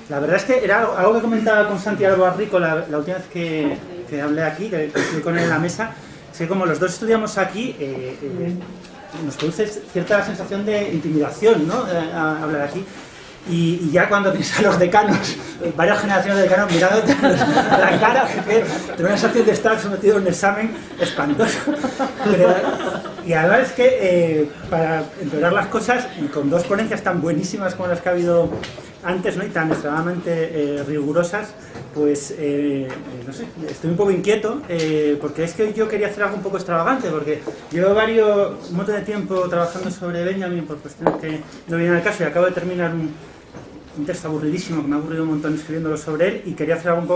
La verdad es que era algo que comentaba con Santiago Barrico la última vez que hablé aquí, que estuve con él en la mesa, es que como los dos estudiamos aquí, nos produce cierta sensación de intimidación, ¿no? Hablar aquí. Y ya cuando tienes a los decanos, varias generaciones de decanos mirándote a la cara, porque te una sensación de estar sometido a un examen espantoso. Y además es que, para empeorar las cosas, con dos ponencias tan buenísimas como las que ha habido antes, ¿no? Y tan extremadamente rigurosas, pues, no sé, estoy un poco inquieto, porque es que yo quería hacer algo un poco extravagante, porque llevo un montón de tiempo trabajando sobre Benjamin por cuestiones que no vienen al caso, y acabo de terminar un texto aburridísimo, que me ha aburrido un montón escribiéndolo sobre él, y quería hacer algo un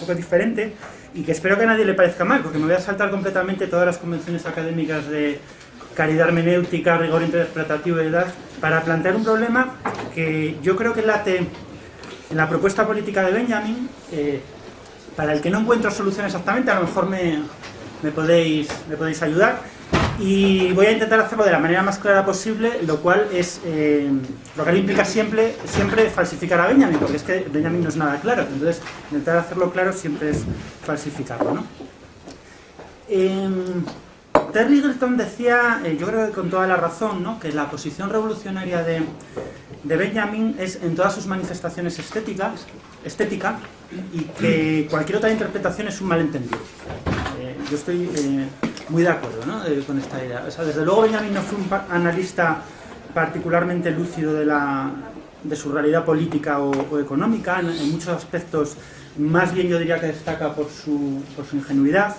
poco diferente, y que espero que a nadie le parezca mal, porque me voy a saltar completamente todas las convenciones académicas de caridad hermenéutica, rigor interpretativo y demás, para plantear un problema que yo creo que late en la propuesta política de Benjamin, para el que no encuentro solución exactamente. A lo mejor me podéis ayudar. Y voy a intentar hacerlo de la manera más clara posible, lo cual implica siempre falsificar a Benjamin, porque es que Benjamin no es nada claro. Entonces, intentar hacerlo claro siempre es falsificarlo, ¿no? Terry Eagleton decía, yo creo que con toda la razón, ¿no?, que la posición revolucionaria de Benjamin es en todas sus manifestaciones estética, y que cualquier otra interpretación es un malentendido. Yo estoy muy de acuerdo, ¿no?, con esta idea. O sea, desde luego Benjamin no fue un analista particularmente lúcido de su realidad política o económica. En muchos aspectos, más bien yo diría que destaca por su ingenuidad.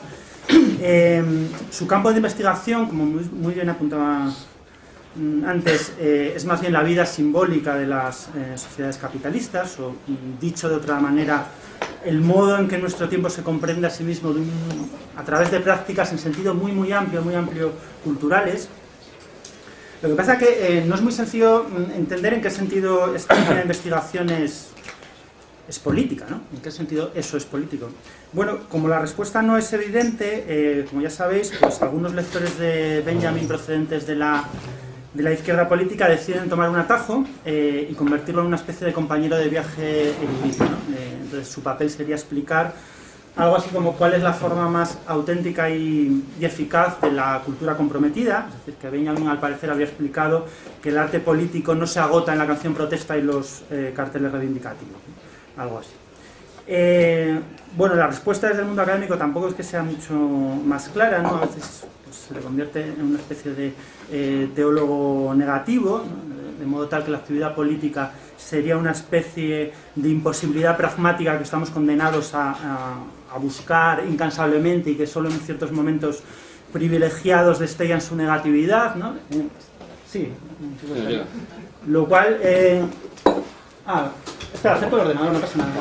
Su campo de investigación, como muy bien apuntaba antes, es más bien la vida simbólica de las sociedades capitalistas, o dicho de otra manera, el modo en que nuestro tiempo se comprende a sí mismo a través de prácticas en sentido muy amplio culturales. Lo que pasa es que no es muy sencillo entender en qué sentido esta investigación es política, ¿no? ¿En qué sentido eso es político? Bueno, como la respuesta no es evidente, como ya sabéis, pues algunos lectores de Benjamin procedentes de la izquierda política deciden tomar un atajo y convertirlo en una especie de compañero de viaje erudito, ¿no? Entonces su papel sería explicar algo así como cuál es la forma más auténtica y eficaz de la cultura comprometida. Es decir, que Benjamin al parecer había explicado que el arte político no se agota en la canción protesta y los carteles reivindicativos, ¿no? Algo así. Bueno, la respuesta desde el mundo académico tampoco es que sea mucho más clara, ¿no? A veces pues, se le convierte en una especie de teólogo negativo, ¿no?, de modo tal que la actividad política sería una especie de imposibilidad pragmática que estamos condenados a buscar incansablemente, y que solo en ciertos momentos privilegiados destellan su negatividad, ¿no? Sí. Lo cual... espera, acerco el ordenador, no pasa nada.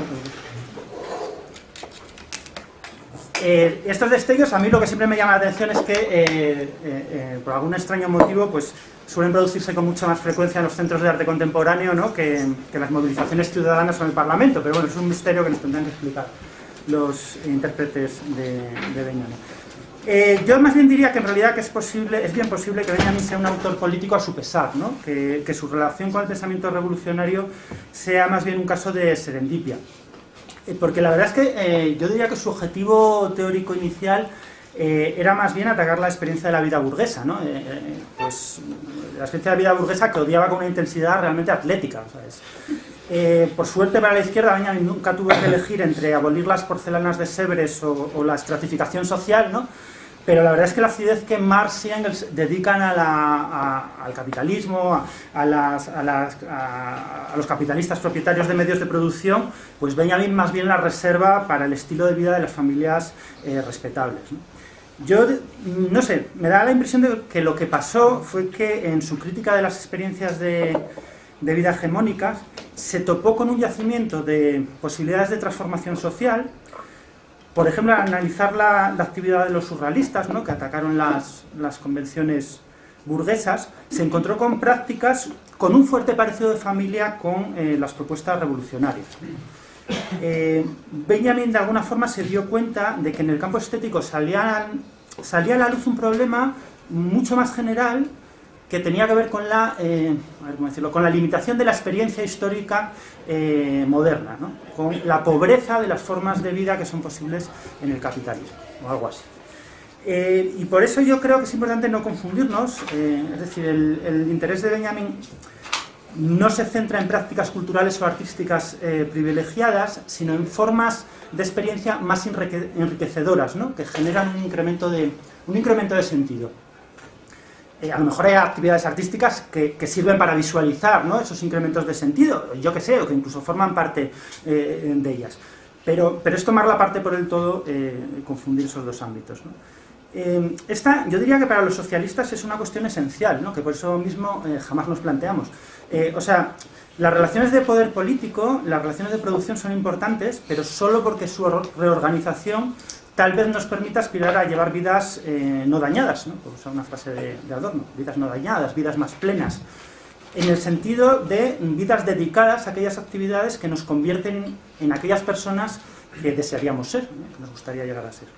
Estos destellos, a mí lo que siempre me llama la atención es que, por algún extraño motivo, pues suelen producirse con mucha más frecuencia en los centros de arte contemporáneo, ¿no?, que las movilizaciones ciudadanas o en el Parlamento. Pero bueno, es un misterio que nos tendrán que explicar los intérpretes de Benjamin. Yo más bien diría que en realidad que es bien posible que Benjamin sea un autor político a su pesar, ¿no?, que su relación con el pensamiento revolucionario sea más bien un caso de serendipia. Porque la verdad es que yo diría que su objetivo teórico inicial era más bien atacar la experiencia de la vida burguesa, ¿no? Pues la experiencia de la vida burguesa que odiaba con una intensidad realmente atlética, ¿sabes? Por suerte para la izquierda, Benjamin nunca tuvo que elegir entre abolir las porcelanas de Sèvres o la estratificación social, ¿no? Pero la verdad es que la acidez que Marx y Engels dedican al capitalismo, a los capitalistas propietarios de medios de producción, pues Benjamin más bien la reserva para el estilo de vida de las familias respetables, ¿no? Yo, no sé, me da la impresión de que lo que pasó fue que en su crítica de las experiencias de vida hegemónicas se topó con un yacimiento de posibilidades de transformación social. Por ejemplo, al analizar la actividad de los surrealistas, ¿no?, que atacaron las convenciones burguesas, se encontró con prácticas con un fuerte parecido de familia con las propuestas revolucionarias. Benjamin de alguna forma se dio cuenta de que en el campo estético salía a la luz un problema mucho más general que tenía que ver con la, con la limitación de la experiencia histórica moderna, ¿no? Con la pobreza de las formas de vida que son posibles en el capitalismo, o algo así. Y por eso yo creo que es importante no confundirnos, es decir, el interés de Benjamin no se centra en prácticas culturales o artísticas privilegiadas, sino en formas de experiencia más enriquecedoras, ¿no? Que generan un incremento de sentido. A lo mejor hay actividades artísticas que sirven para visualizar, ¿no? Esos incrementos de sentido, yo que sé, o que incluso forman parte de ellas. Pero es tomar la parte por el todo y confundir esos dos ámbitos, ¿no? Yo diría que para los socialistas es una cuestión esencial, ¿no? Que por eso mismo jamás nos planteamos. O sea, las relaciones de poder político, las relaciones de producción son importantes, pero solo porque su reorganización tal vez nos permita aspirar a llevar vidas no dañadas, ¿no? Por usar una frase de Adorno, vidas no dañadas, vidas más plenas, en el sentido de vidas dedicadas a aquellas actividades que nos convierten en aquellas personas que desearíamos ser, ¿no? Que nos gustaría llegar a ser.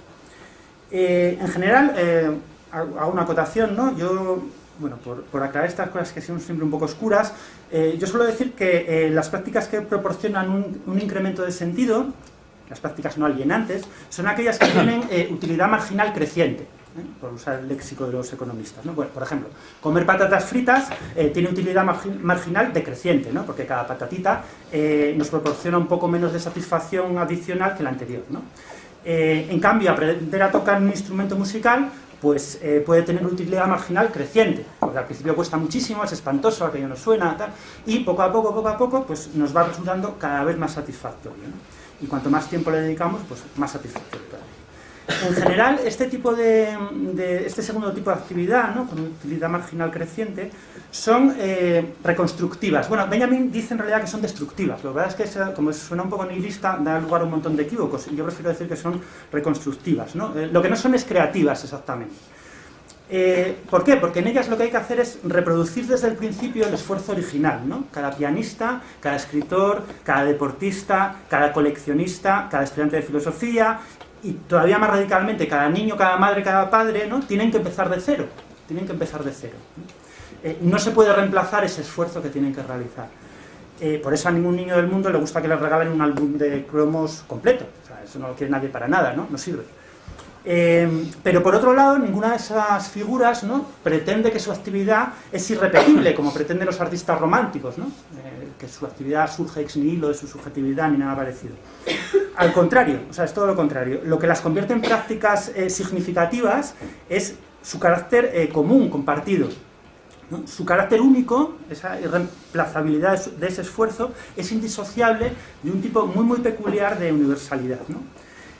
En general, hago una acotación, ¿no? Yo, bueno, por aclarar estas cosas que son siempre un poco oscuras, yo suelo decir que las prácticas que proporcionan un incremento de sentido, las prácticas no alienantes, son aquellas que tienen utilidad marginal creciente, por usar el léxico de los economistas, ¿no? Bueno, por ejemplo, comer patatas fritas tiene utilidad marginal decreciente, ¿no? Porque cada patatita nos proporciona un poco menos de satisfacción adicional que la anterior, ¿no? En cambio, aprender a tocar un instrumento musical pues puede tener utilidad marginal creciente, porque al principio cuesta muchísimo, es espantoso, aquello no suena, tal, y poco a poco, pues nos va resultando cada vez más satisfactorio, ¿no? Y cuanto más tiempo le dedicamos, pues más satisfactorio todavía. En general, este segundo tipo de actividad, ¿no? Con utilidad marginal creciente, son reconstructivas. Bueno, Benjamin dice en realidad que son destructivas. La verdad es que, como suena un poco nihilista, da lugar a un montón de equívocos. Yo prefiero decir que son reconstructivas, ¿no? Lo que no son es creativas, exactamente. ¿Por qué? Porque en ellas lo que hay que hacer es reproducir desde el principio el esfuerzo original, ¿no? Cada pianista, cada escritor, cada deportista, cada coleccionista, cada estudiante de filosofía, y todavía más radicalmente, cada niño, cada madre, cada padre, ¿no? Tienen que empezar de cero, ¿no? No se puede reemplazar ese esfuerzo que tienen que realizar. Por eso a ningún niño del mundo le gusta que le regalen un álbum de cromos completo. O sea, eso no lo quiere nadie para nada, ¿no? No sirve. Pero por otro lado, ninguna de esas figuras, ¿no? Pretende que su actividad es irrepetible, como pretenden los artistas románticos, ¿no? Que su actividad surge ex nihilo de su subjetividad ni nada parecido. Al contrario, o sea, es todo lo contrario. Lo que las convierte en prácticas significativas es su carácter común, compartido, ¿no? Su carácter único, esa irreemplazabilidad de ese esfuerzo, es indisociable de un tipo muy peculiar de universalidad, ¿no?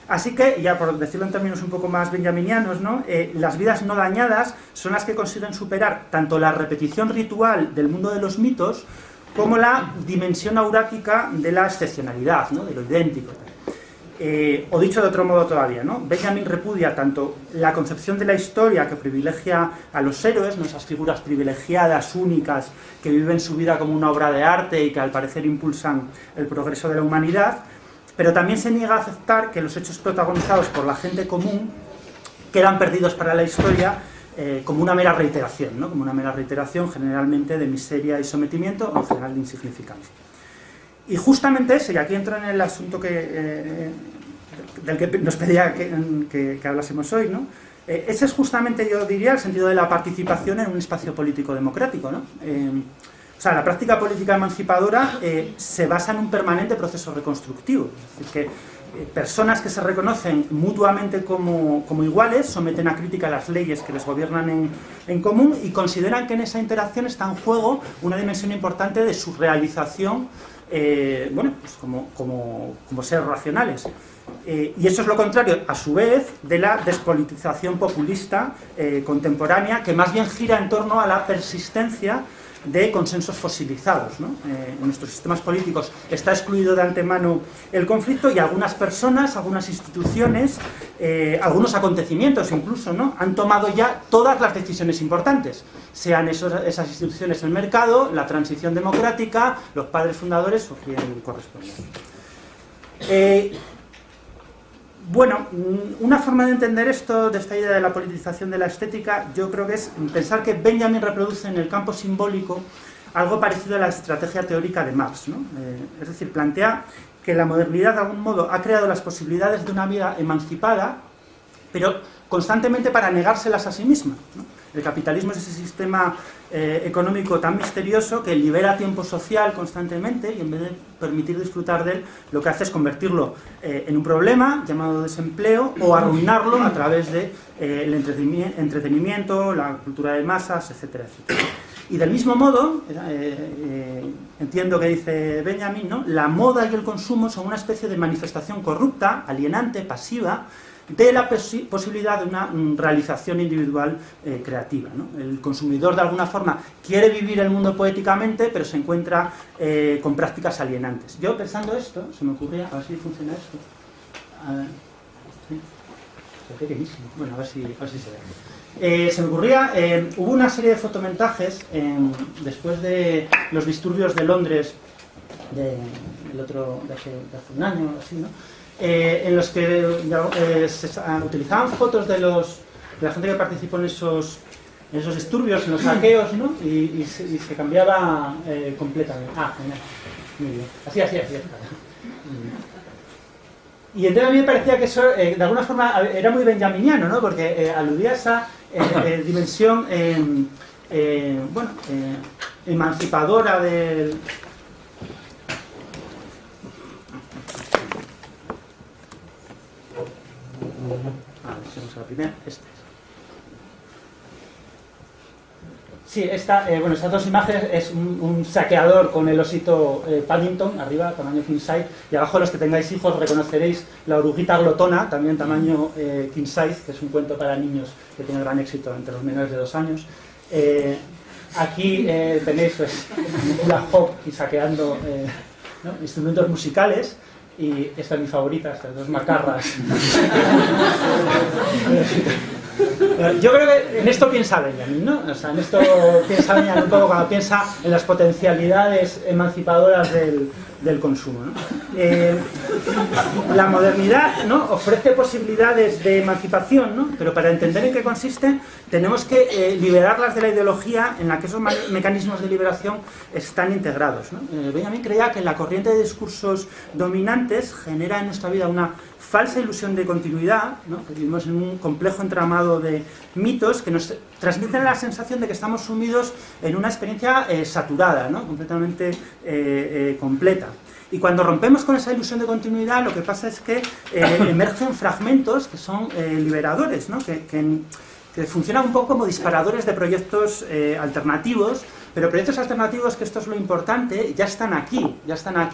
Así que, ya por decirlo en términos un poco más benjaminianos, ¿no? Las vidas no dañadas son las que consiguen superar tanto la repetición ritual del mundo de los mitos como la dimensión aurática de la excepcionalidad, ¿no? De lo idéntico. O dicho de otro modo todavía, ¿no? Benjamin repudia tanto la concepción de la historia que privilegia a los héroes, ¿no? Esas figuras privilegiadas, únicas, que viven su vida como una obra de arte y que al parecer impulsan el progreso de la humanidad, pero también se niega a aceptar que los hechos protagonizados por la gente común quedan perdidos para la historia como una mera reiteración, ¿no? Como una mera reiteración generalmente de miseria y sometimiento, o en general de insignificancia. Y justamente ese, y aquí entro en el asunto del que nos pedía que hablásemos hoy, ¿no? Ese es justamente, yo diría, el sentido de la participación en un espacio político democrático, ¿no? O sea, la práctica política emancipadora se basa en un permanente proceso reconstructivo. Es decir, que personas que se reconocen mutuamente como iguales someten a crítica las leyes que les gobiernan en común y consideran que en esa interacción está en juego una dimensión importante de su realización, bueno, pues como seres racionales. Y eso es lo contrario, a su vez, de la despolitización populista contemporánea, que más bien gira en torno a la persistencia de consensos fosilizados, ¿no? En nuestros sistemas políticos está excluido de antemano el conflicto y algunas personas, algunas instituciones, algunos acontecimientos incluso, ¿no? Han tomado ya todas las decisiones importantes, sean esas instituciones el mercado, la transición democrática, los padres fundadores o quien corresponda. Bueno, una forma de entender esto, de esta idea de la politización de la estética, yo creo que es pensar que Benjamin reproduce en el campo simbólico algo parecido a la estrategia teórica de Marx, ¿no? Es decir, plantea que la modernidad de algún modo ha creado las posibilidades de una vida emancipada, pero constantemente para negárselas a sí misma, ¿no? El capitalismo es ese sistema económico tan misterioso que libera tiempo social constantemente y en vez de permitir disfrutar de él, lo que hace es convertirlo en un problema llamado desempleo o arruinarlo a través de el entretenimiento, la cultura de masas, etcétera, etcétera. Y del mismo modo, entiendo que dice Benjamin, ¿no? La moda y el consumo son una especie de manifestación corrupta, alienante, pasiva, de la posibilidad de una realización individual creativa, ¿no? El consumidor de alguna forma quiere vivir el mundo poéticamente, pero se encuentra con prácticas alienantes. Yo pensando esto, se me ocurría, a ver si funciona esto. A ver, ¿sí? Es pequeñísimo. Bueno, a ver si se ve. Se me ocurría, hubo una serie de fotomontajes después de los disturbios de Londres de hace un año o así, ¿no? En los que se utilizaban fotos de la gente que participó en esos disturbios, en los saqueos, ¿no? y se cambiaba completamente. Ah, genial. Muy bien. Así. Y entonces a mí me parecía que eso, de alguna forma, era muy benjaminiano, ¿no? Porque aludía a esa dimensión emancipadora del... Vamos a la primera. Sí, estas dos imágenes es un saqueador con el osito Paddington, arriba, tamaño king size, y abajo los que tengáis hijos reconoceréis la orujita glotona, también tamaño king size, que es un cuento para niños que tiene gran éxito entre los menores de 2 años. Aquí tenéis pues, hula hoop y saqueando ¿no? instrumentos musicales. Y esta es mi favorita, estas dos macarras. Yo creo que en esto piensa Benjamin, ¿no? O sea, en esto piensa Benjamin un poco cuando piensa en las potencialidades emancipadoras del consumo, ¿no? La modernidad, ¿no? ofrece posibilidades de emancipación, ¿no? Pero para entender en qué consiste tenemos que liberarlas de la ideología en la que esos mecanismos de liberación están integrados, ¿no? Benjamin creía que la corriente de discursos dominantes genera en nuestra vida una falsa ilusión de continuidad, ¿no? Que vivimos en un complejo entramado de mitos que nos transmiten la sensación de que estamos sumidos en una experiencia saturada, ¿no? completamente completa. Y cuando rompemos con esa ilusión de continuidad, lo que pasa es que emergen fragmentos que son liberadores, ¿no? que funcionan un poco como disparadores de proyectos alternativos, pero proyectos alternativos, que esto es lo importante, ya están aquí,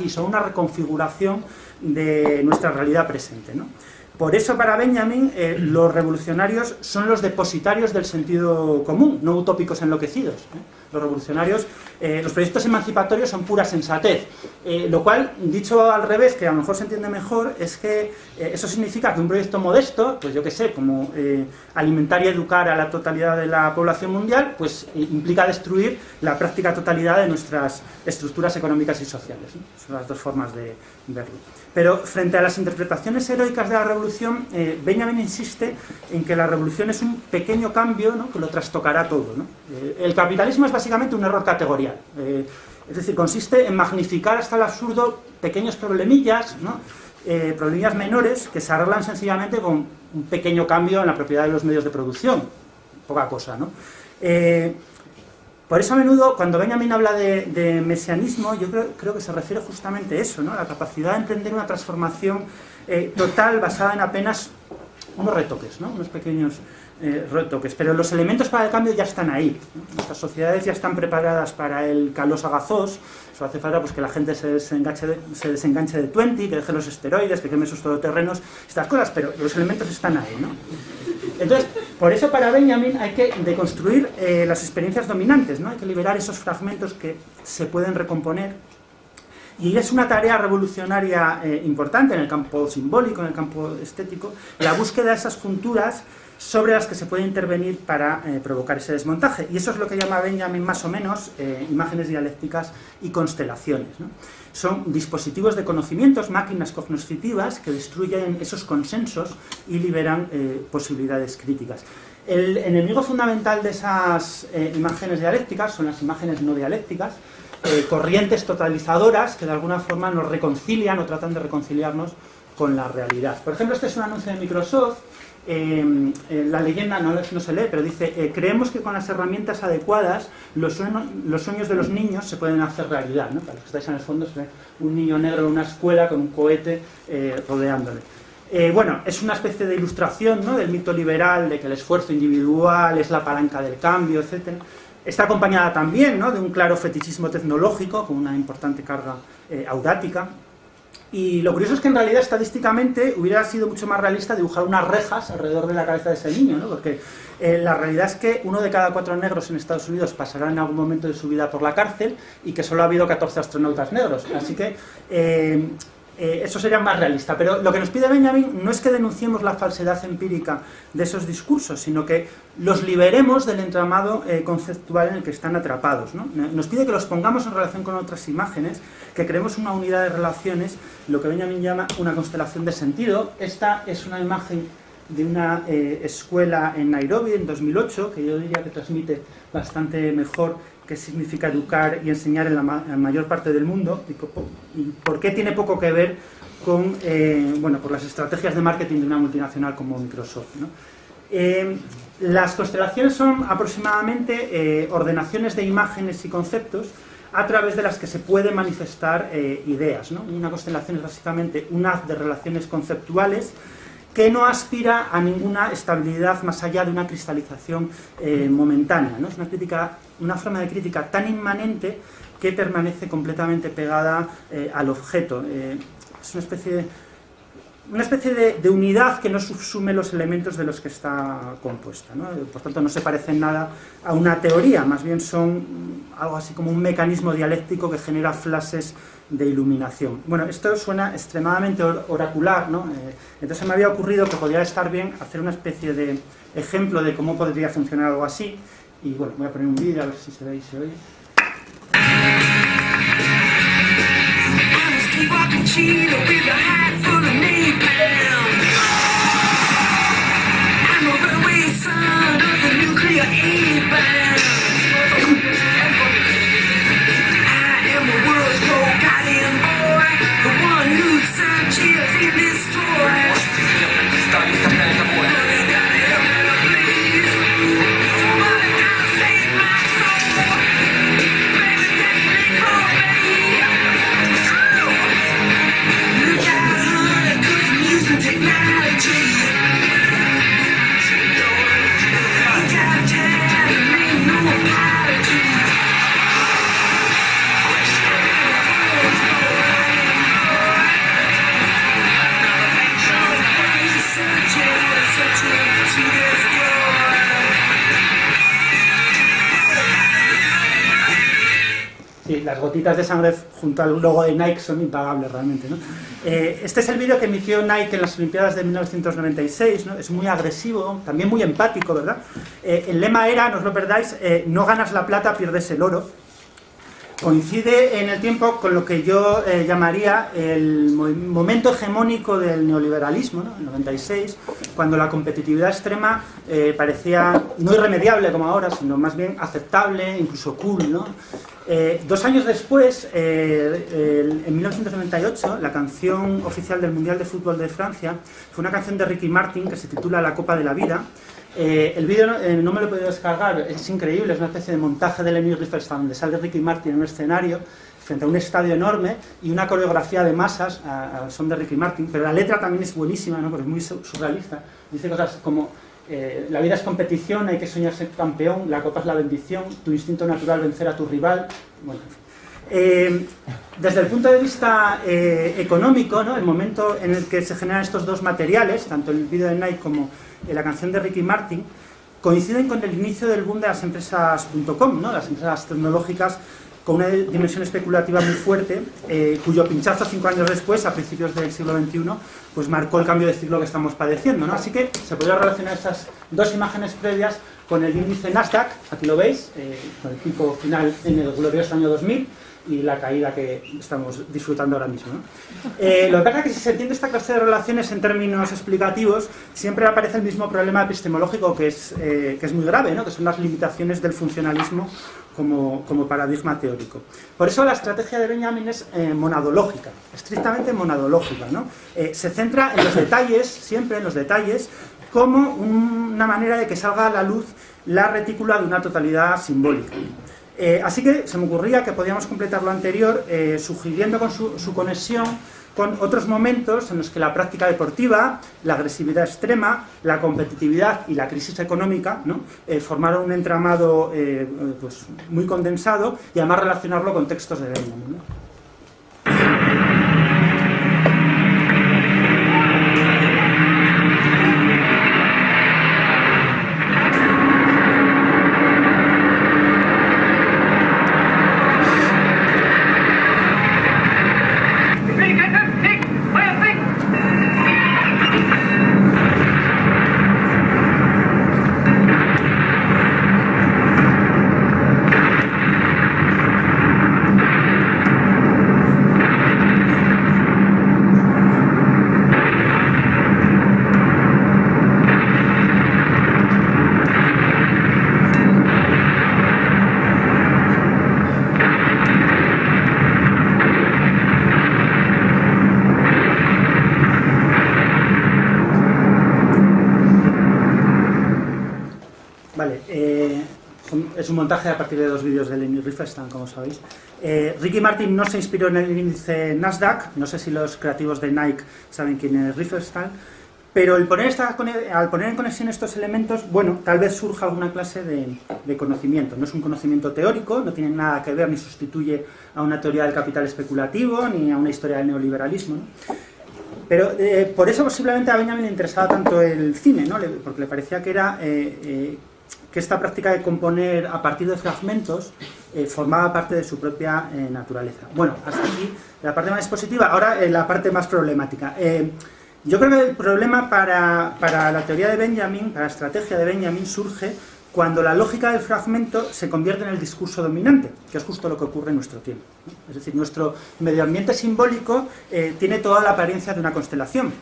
son una reconfiguración de nuestra realidad presente, ¿no? Por eso para Benjamin los revolucionarios son los depositarios del sentido común, no utópicos enloquecidos, ¿eh? Los revolucionarios, los proyectos emancipatorios son pura sensatez, lo cual, dicho al revés, que a lo mejor se entiende mejor, es que eso significa que un proyecto modesto, pues yo qué sé, como alimentar y educar a la totalidad de la población mundial, pues implica destruir la práctica totalidad de nuestras estructuras económicas y sociales, ¿no? Son las dos formas de verlo. Pero frente a las interpretaciones heroicas de la revolución, Benjamin insiste en que la revolución es un pequeño cambio, ¿no? que lo trastocará todo, ¿no? El capitalismo es básicamente un error categorial, es decir, consiste en magnificar hasta el absurdo pequeños problemillas, ¿no? Problemillas menores que se arreglan sencillamente con un pequeño cambio en la propiedad de los medios de producción, poca cosa, ¿no? Por eso a menudo, cuando Benjamin habla de mesianismo, yo creo que se refiere justamente a eso, ¿no? La capacidad de emprender una transformación total basada en apenas unos retoques, ¿no? Unos pequeños retoques. Pero los elementos para el cambio ya están ahí, ¿no? Nuestras sociedades ya están preparadas para el calós agazós. Eso hace falta pues, que la gente se desenganche de Twenty, que deje los esteroides, que queme sus todoterrenos, estas cosas, pero los elementos están ahí, ¿no? Entonces, por eso para Benjamin hay que deconstruir las experiencias dominantes, ¿no? Hay que liberar esos fragmentos que se pueden recomponer. Y es una tarea revolucionaria importante en el campo simbólico, en el campo estético, la búsqueda de esas junturas sobre las que se puede intervenir para provocar ese desmontaje. Y eso es lo que llama Benjamin más o menos imágenes dialécticas y constelaciones, ¿no? son dispositivos de conocimientos, máquinas cognitivas que destruyen esos consensos y liberan posibilidades críticas. El enemigo fundamental de esas imágenes dialécticas son las imágenes no dialécticas, corrientes totalizadoras que de alguna forma nos reconcilian o tratan de reconciliarnos con la realidad. Por ejemplo, este es un anuncio de Microsoft. La leyenda no se lee, pero dice: creemos que con las herramientas adecuadas los sueños de los niños se pueden hacer realidad, ¿no? Para los que estáis en el fondo se ve un niño negro en una escuela con un cohete rodeándole. Bueno, es una especie de ilustración, ¿no?, del mito liberal de que el esfuerzo individual es la palanca del cambio, etc. Está acompañada también, ¿no?, de un claro fetichismo tecnológico con una importante carga audática. Y lo curioso es que en realidad estadísticamente hubiera sido mucho más realista dibujar unas rejas alrededor de la cabeza de ese niño, ¿no? Porque la realidad es que 1 de cada 4 negros en Estados Unidos pasará en algún momento de su vida por la cárcel y que solo ha habido 14 astronautas negros. Así que eso sería más realista. Pero lo que nos pide Benjamin no es que denunciemos la falsedad empírica de esos discursos, sino que los liberemos del entramado conceptual en el que están atrapados, ¿no? Nos pide que los pongamos en relación con otras imágenes, que creemos una unidad de relaciones, lo que Benjamin llama una constelación de sentido. Esta es una imagen de una escuela en Nairobi en 2008, que yo diría que transmite bastante mejor qué significa educar y enseñar en la mayor parte del mundo y por qué tiene poco que ver con bueno, por las estrategias de marketing de una multinacional como Microsoft, ¿no? Las constelaciones son aproximadamente ordenaciones de imágenes y conceptos a través de las que se pueden manifestar ideas, ¿no? Una constelación es básicamente un haz de relaciones conceptuales que no aspira a ninguna estabilidad más allá de una cristalización momentánea, ¿no? Es una forma de crítica tan inmanente que permanece completamente pegada al objeto. Es una especie de unidad que no subsume los elementos de los que está compuesta, ¿no? Por tanto, no se parece en nada a una teoría, más bien son algo así como un mecanismo dialéctico que genera flashes de iluminación. Bueno, esto suena extremadamente oracular, ¿no? Entonces me había ocurrido que podría estar bien hacer una especie de ejemplo de cómo podría funcionar algo así. Y bueno, voy a poner un vídeo a ver si se ve y se oye. Sí, las gotitas de sangre junto al logo de Nike son impagables realmente, ¿no? Este es el vídeo que emitió Nike en las Olimpiadas de 1996, ¿no? Es muy agresivo, también muy empático, ¿verdad? El lema era, no os lo perdáis, no ganas la plata, pierdes el oro. Coincide en el tiempo con lo que yo llamaría el momento hegemónico del neoliberalismo, ¿no? El 96, cuando la competitividad extrema parecía no irremediable como ahora, sino más bien aceptable, incluso cool, ¿no? 2 años después, en 1998, la canción oficial del Mundial de Fútbol de Francia fue una canción de Ricky Martin que se titula La Copa de la Vida. El vídeo no me lo he podido descargar, es increíble, es una especie de montaje de Leni Riefenstahl donde sale Ricky Martin en un escenario frente a un estadio enorme y una coreografía de masas al son de Ricky Martin, pero la letra también es buenísima, ¿no? Porque es muy surrealista. Dice cosas como la vida es competición, hay que soñar ser campeón, la copa es la bendición, tu instinto natural vencer a tu rival. Bueno, en fin. Desde el punto de vista económico, ¿no? El momento en el que se generan estos dos materiales, tanto el vídeo de Nike como la canción de Ricky Martin, coinciden con el inicio del boom de las empresas .com, ¿no? Las empresas tecnológicas con una dimensión especulativa muy fuerte, cuyo pinchazo 5 años después, a principios del siglo XXI, pues marcó el cambio de ciclo que estamos padeciendo, ¿no? Así que se podría relacionar estas dos imágenes previas con el índice Nasdaq, aquí lo veis, con el pico final en el glorioso año 2000, y la caída que estamos disfrutando ahora mismo, ¿no? Lo que pasa es que si se entiende esta clase de relaciones en términos explicativos, siempre aparece el mismo problema epistemológico que es muy grave, ¿no? Que son las limitaciones del funcionalismo como paradigma teórico. Por eso la estrategia de Benjamin es monadológica, estrictamente monadológica, ¿no? Se centra en los detalles, siempre en los detalles, como una manera de que salga a la luz la retícula de una totalidad simbólica. Así que se me ocurría que podíamos completar lo anterior sugiriendo con su conexión con otros momentos en los que la práctica deportiva, la agresividad extrema, la competitividad y la crisis económica, ¿no? Formaron un entramado pues muy condensado y además relacionarlo con textos de Benjamin, ¿no? Es un montaje a partir de 2 vídeos de Leni Riefenstahl, como sabéis. Ricky Martin no se inspiró en el índice Nasdaq, no sé si los creativos de Nike saben quién es Riefenstahl, pero al poner en conexión estos elementos, bueno, tal vez surja alguna clase de conocimiento. No es un conocimiento teórico, no tiene nada que ver ni sustituye a una teoría del capital especulativo ni a una historia del neoliberalismo, ¿no? Pero por eso posiblemente a Benjamin le interesaba tanto el cine, ¿no? Porque le parecía que era que esta práctica de componer a partir de fragmentos formaba parte de su propia naturaleza. Bueno, hasta aquí la parte más expositiva. Ahora la parte más problemática. Yo creo que el problema para la teoría de Benjamin, para la estrategia de Benjamin, surge cuando la lógica del fragmento se convierte en el discurso dominante, que es justo lo que ocurre en nuestro tiempo, ¿no? Es decir, nuestro medio ambiente simbólico tiene toda la apariencia de una constelación.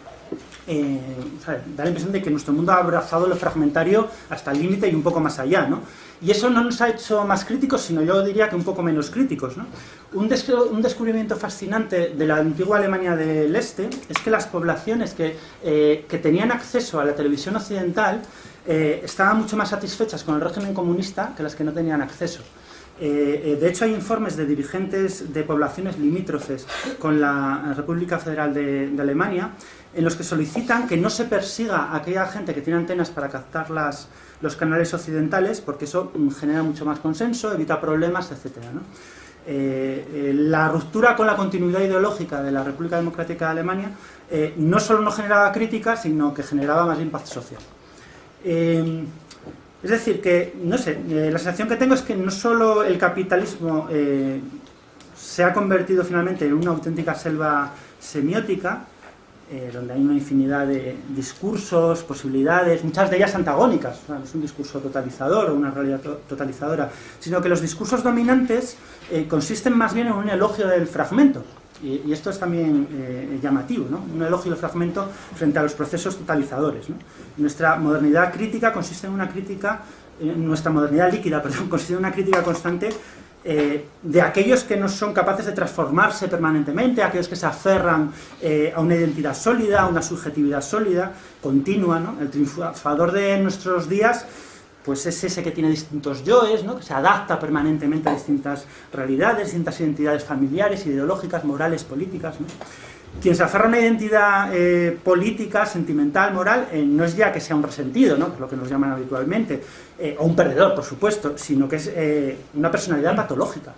Da la impresión de que nuestro mundo ha abrazado lo fragmentario hasta el límite y un poco más allá, ¿no? Y eso no nos ha hecho más críticos, sino yo diría que un poco menos críticos, ¿no? Un descubrimiento fascinante de la antigua Alemania del Este es que las poblaciones que tenían acceso a la televisión occidental estaban mucho más satisfechas con el régimen comunista que las que no tenían acceso. De hecho, hay informes de dirigentes de poblaciones limítrofes con la República Federal de Alemania en los que solicitan que no se persiga a aquella gente que tiene antenas para captar los canales occidentales, porque eso genera mucho más consenso, evita problemas, etc., ¿no? La ruptura con la continuidad ideológica de la República Democrática de Alemania no solo no generaba crítica, sino que generaba más bien paz social. Es decir, que, no sé, la sensación que tengo es que no solo el capitalismo se ha convertido finalmente en una auténtica selva semiótica, donde hay una infinidad de discursos, posibilidades, muchas de ellas antagónicas, no es un discurso totalizador o una realidad totalizadora, sino que los discursos dominantes consisten más bien en un elogio del fragmento. Y esto es también llamativo, ¿no? Un elogio del fragmento frente a los procesos totalizadores, ¿no? Nuestra modernidad crítica consiste en una crítica, nuestra modernidad líquida, perdón, consiste en una crítica constante de aquellos que no son capaces de transformarse permanentemente, aquellos que se aferran a una identidad sólida, a una subjetividad sólida, continua, ¿no? El triunfador de nuestros días pues es ese que tiene distintos yoes, ¿no? Que se adapta permanentemente a distintas realidades, distintas identidades familiares, ideológicas, morales, políticas, ¿no? Quien se aferra a una identidad política, sentimental, moral, no es ya que sea un resentido, ¿no? Que es lo que nos llaman habitualmente, o un perdedor, por supuesto, sino que es una personalidad patológica,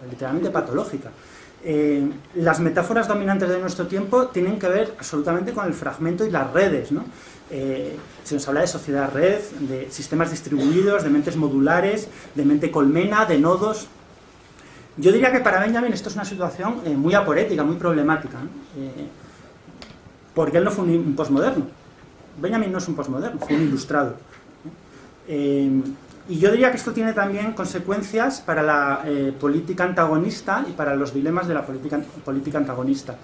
literalmente patológica. Las metáforas dominantes de nuestro tiempo tienen que ver absolutamente con el fragmento y las redes, ¿no? Se nos habla de sociedad-red, de sistemas distribuidos, de mentes modulares, de mente colmena, de nodos. Yo diría que para Benjamin esto es una situación muy aporética, muy problemática, ¿no? Porque él no fue un posmoderno. Benjamin no es un posmoderno, fue un ilustrado. Y yo diría que esto tiene también consecuencias para la política antagonista y para los dilemas de la política antagonista.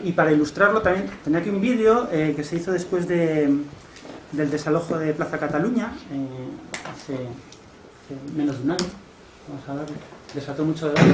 Y para ilustrarlo también tenía aquí un vídeo que se hizo después del desalojo de Plaza Cataluña, hace menos de un año. Vamos a ver, desató mucho debate.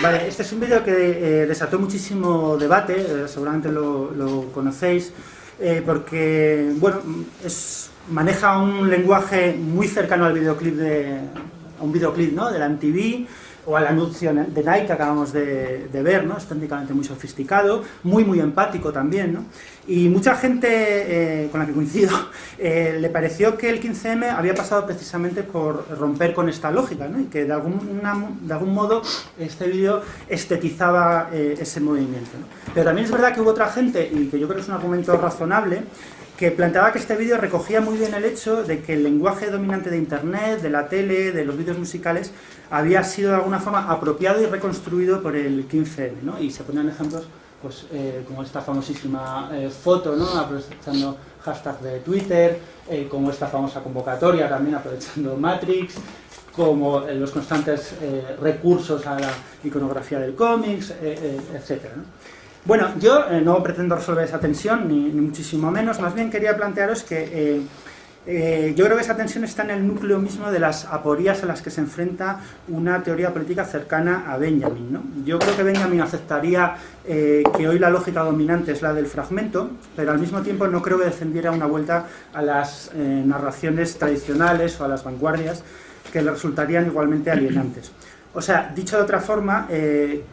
Vale, este es un vídeo que desató muchísimo debate, seguramente lo conocéis, porque bueno, maneja un lenguaje muy cercano al videoclip a un videoclip, ¿no?, de la MTV, o al anuncio de Nike que acabamos de ver, ¿no? Es técnicamente muy sofisticado, muy empático también, ¿no? Y mucha gente con la que coincido le pareció que el 15M había pasado precisamente por romper con esta lógica, ¿no? Y que de algún modo este vídeo estetizaba ese movimiento, ¿no? Pero también es verdad que hubo otra gente, y que yo creo que es un argumento razonable, que planteaba que este vídeo recogía muy bien el hecho de que el lenguaje dominante de Internet, de la tele, de los vídeos musicales, había sido de alguna forma apropiado y reconstruido por el 15M, ¿no? Y se ponían ejemplos, pues, como esta famosísima foto, ¿no?, aprovechando hashtag de Twitter, como esta famosa convocatoria también aprovechando Matrix, como los constantes recursos a la iconografía del cómics, etcétera, ¿no? Bueno, yo no pretendo resolver esa tensión, ni muchísimo menos, más bien quería plantearos que yo creo que esa tensión está en el núcleo mismo de las aporías a las que se enfrenta una teoría política cercana a Benjamin, ¿no? Yo creo que Benjamin aceptaría que hoy la lógica dominante es la del fragmento, pero al mismo tiempo no creo que defendiera una vuelta a las narraciones tradicionales o a las vanguardias que le resultarían igualmente alienantes. O sea, dicho de otra forma,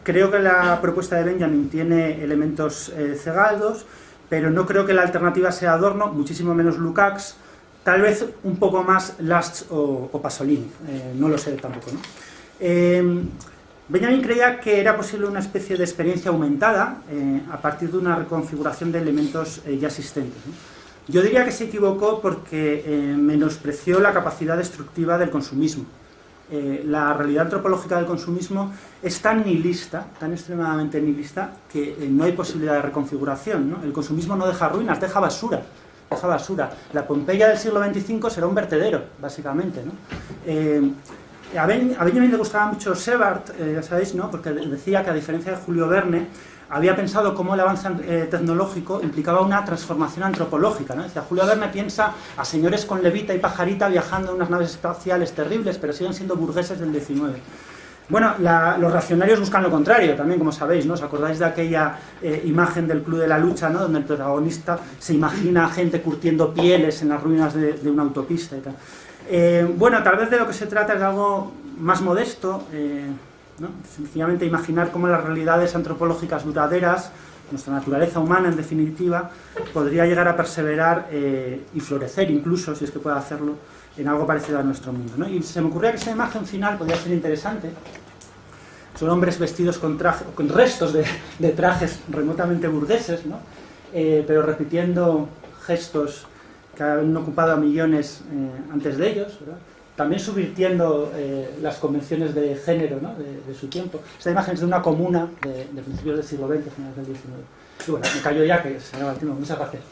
creo que la propuesta de Benjamin tiene elementos cegados, pero no creo que la alternativa sea Adorno, muchísimo menos Lukács, tal vez un poco más Last o Pasolini, no lo sé tampoco, ¿no? Benjamin creía que era posible una especie de experiencia aumentada a partir de una reconfiguración de elementos ya existentes, ¿no? Yo diría que se equivocó porque menospreció la capacidad destructiva del consumismo. La realidad antropológica del consumismo es tan nihilista, tan extremadamente nihilista, que no hay posibilidad de reconfiguración, ¿no? El consumismo no deja ruinas, deja basura. La Pompeya del siglo XXV será un vertedero, básicamente, ¿no? A Benjamin le gustaba mucho Sebart, ya sabéis, ¿no?, porque decía que, a diferencia de Julio Verne, había pensado cómo el avance tecnológico implicaba una transformación antropológica, ¿no? Decía, Julio Verne piensa a señores con levita y pajarita viajando en unas naves espaciales terribles, pero siguen siendo burgueses del XIX. Bueno, los reaccionarios buscan lo contrario, también, como sabéis, ¿no? ¿Os acordáis de aquella imagen del Club de la Lucha, ¿no? Donde el protagonista se imagina a gente curtiendo pieles en las ruinas de una autopista y tal? Bueno, tal vez de lo que se trata es de algo más modesto, ¿no? Sencillamente imaginar cómo las realidades antropológicas duraderas, nuestra naturaleza humana en definitiva, podría llegar a perseverar y florecer incluso, si es que puede hacerlo, en algo parecido a nuestro mundo, ¿no? Y se me ocurría que esa imagen final podría ser interesante. Son hombres vestidos con restos de trajes remotamente burgueses, ¿no? Pero repitiendo gestos que han ocupado a millones antes de ellos, ¿verdad? También subvirtiendo las convenciones de género, ¿no? de su tiempo. Esta imagen es de una comuna de principios del siglo XX, finales del XIX. Y bueno, me callo ya, que se acaba el tiempo. Muchas gracias.